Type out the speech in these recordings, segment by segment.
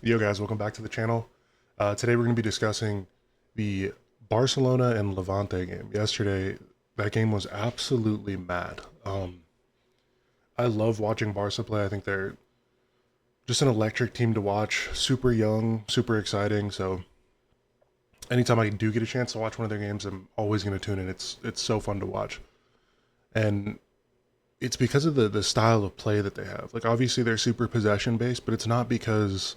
Yo guys, welcome back to the channel. Today we're going to be discussing the Barcelona and Levante game. Yesterday, that game was absolutely mad. I love watching Barca play. I think they're just an electric team to watch. Super young, super exciting. So anytime I do get a chance to watch one of their games, I'm always going to tune in. It's so fun to watch, and it's because of the style of play that they have. Like obviously they're super possession based, but it's not because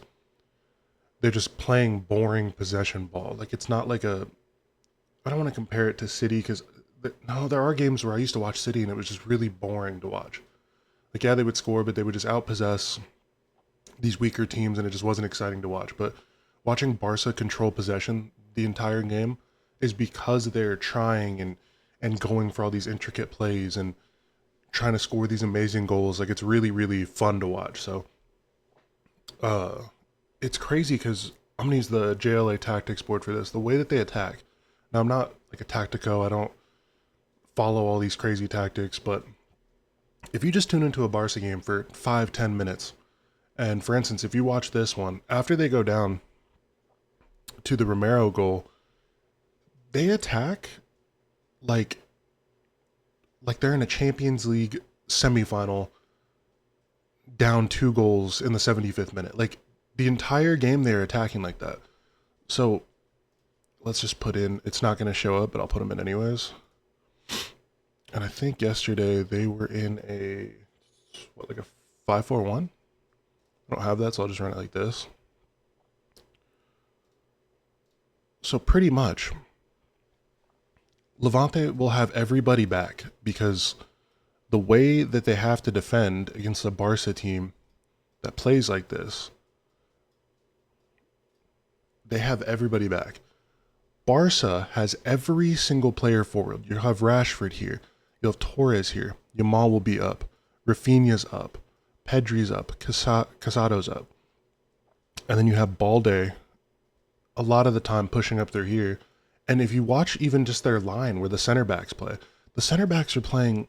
they're just playing boring possession ball. Like it's not like a. I don't want to compare it to City because no, there are games where I used to watch City and it was just really boring to watch. Like yeah, they would score, but they would just outpossess these weaker teams, and it just wasn't exciting to watch. But watching Barca control possession the entire game is because they're trying and going for all these intricate plays and trying to score these amazing goals. Like it's really fun to watch. So uh it's crazy because I'm gonna use the JLA tactics board for this. The way that they attack. Now I'm not like a tactico. I don't follow all these crazy tactics, but if you just tune into a Barca game for 5-10 minutes, and for instance, if you watch this one, after they go down to the Romero goal, they attack like like they're in a Champions League semifinal down 2 goals in the 75th minute. Like the entire game they're attacking like that. So let's just put in, it's not going to show up, but I'll put them in anyways. And I think yesterday they were in a, what, like a 5-4-1? I don't have that, so I'll just run it like this. So pretty much, Levante will have everybody back because the way that they have to defend against a Barca team that plays like this, they have everybody back. Barca has every single player forward. You have Rashford here. You have Torres here. Yamal will be up. Rafinha's up. Pedri's up. Casado's up. And then you have Balde a lot of the time pushing up there here. And if you watch even just their line where the center backs play, the center backs are playing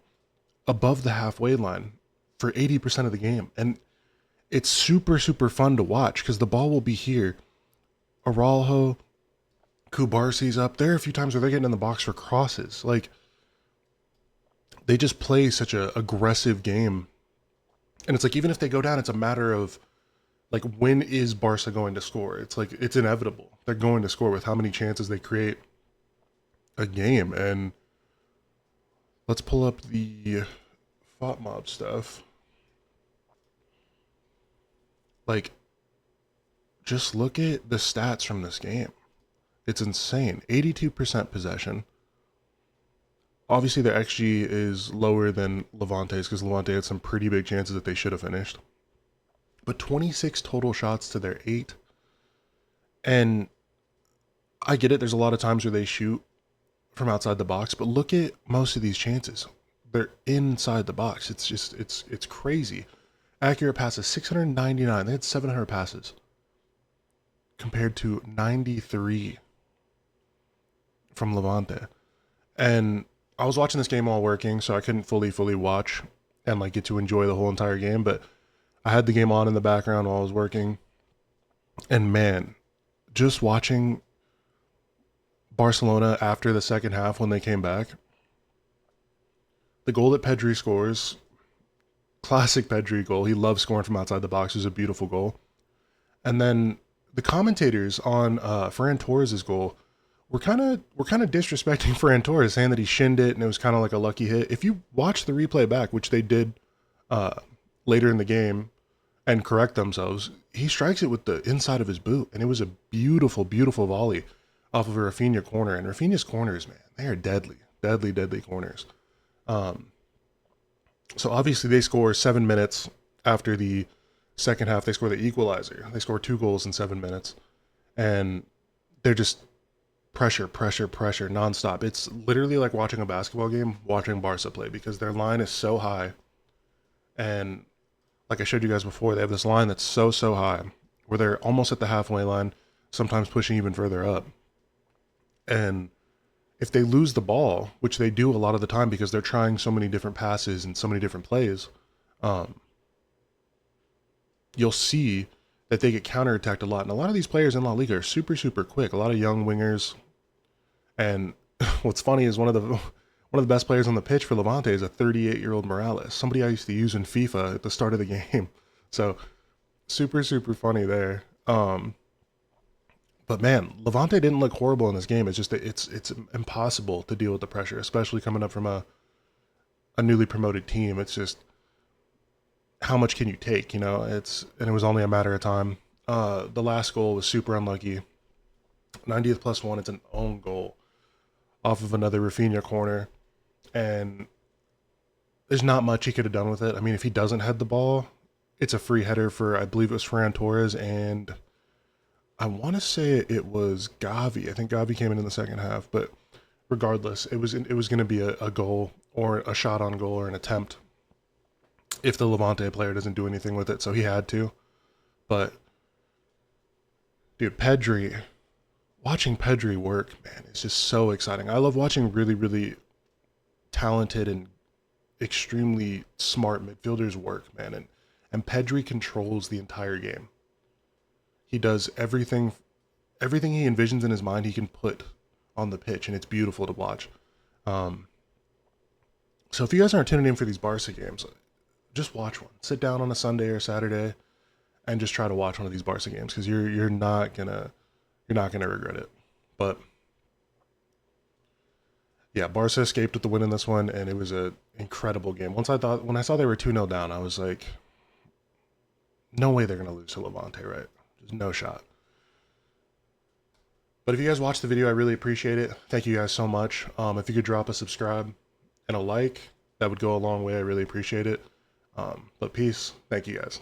above the halfway line for 80% of the game. And it's super fun to watch because the ball will be here. Araujo, Kubarsi's up. There are a few times where they're getting in the box for crosses. Like, they just play such a aggressive game. And it's like, even if they go down, it's a matter of, like, when is Barca going to score? It's like, it's inevitable. They're going to score with how many chances they create a game. And let's pull up the FOTMob stuff. Like, just look at the stats from this game. It's insane. 82% possession. Obviously, their XG is lower than Levante's because Levante had some pretty big chances that they should have finished. But 26 total shots to their 8. And I get it. There's a lot of times where they shoot from outside the box, but look at most of these chances. They're inside the box. It's just, it's crazy. Accurate passes, 699. They had 700 passes compared to 93 from Levante. And I was watching this game while working, so I couldn't fully watch and like get to enjoy the whole entire game, but I had the game on in the background while I was working. And man, just watching Barcelona after the second half when they came back, the goal that Pedri scores, classic Pedri goal. He loves scoring from outside the box. It was a beautiful goal. And then the commentators on Ferran Torres' goal were kind of disrespecting Ferran Torres, saying that he shinned it and it was kind of like a lucky hit. If you watch the replay back, which they did later in the game, and correct themselves, he strikes it with the inside of his boot, and it was a beautiful volley off of a Rafinha corner. And Rafinha's corners, man, they are deadly corners. So obviously they score 7 minutes after the second half. They score the equalizer. They score 2 goals in 7 minutes, and they're just pressure nonstop. It's literally like watching a basketball game, watching Barca play, because their line is so high. And like I showed you guys before, they have this line that's so high where they're almost at the halfway line, sometimes pushing even further up. And if they lose the ball, which they do a lot of the time because they're trying so many different passes and so many different plays, you'll see that they get counterattacked a lot. And a lot of these players in La Liga are super, super quick. A lot of young wingers. And what's funny is one of the best players on the pitch for Levante is a 38-year-old Morales, somebody I used to use in FIFA at the start of the game. So super, super funny there. But man, Levante didn't look horrible in this game. It's just that it's impossible to deal with the pressure, especially coming up from a newly promoted team. It's just how much can you take, you know? And it was only a matter of time. The last goal was super unlucky. 90th plus one, it's an own goal off of another Rafinha corner, and there's not much he could have done with it. I mean, if he doesn't head the ball, it's a free header for, I believe it was Ferran Torres, and I want to say it was Gavi. I think Gavi came in the second half, but regardless, it was going to be a goal or a shot on goal or an attempt if the Levante player doesn't do anything with it. So he had to. But dude, watching Pedri work, man, it's just so exciting. I love watching really, really talented and extremely smart midfielders work, man. And Pedri controls the entire game. He does everything he envisions in his mind he can put on the pitch, and it's beautiful to watch. Um, so if you guys aren't tuning in for these Barca games, just watch one. Sit down on a Sunday or Saturday and just try to watch one of these Barca games, because you're not gonna regret it. But yeah, Barca escaped with the win in this one, and it was a incredible game. When I saw they were 2-0 down, I was like, no way they're gonna lose to Levante, right? Just no shot. But if you guys watched the video, I really appreciate it. Thank you guys so much. If you could drop a subscribe and a like, that would go a long way. I really appreciate it. But peace. Thank you guys.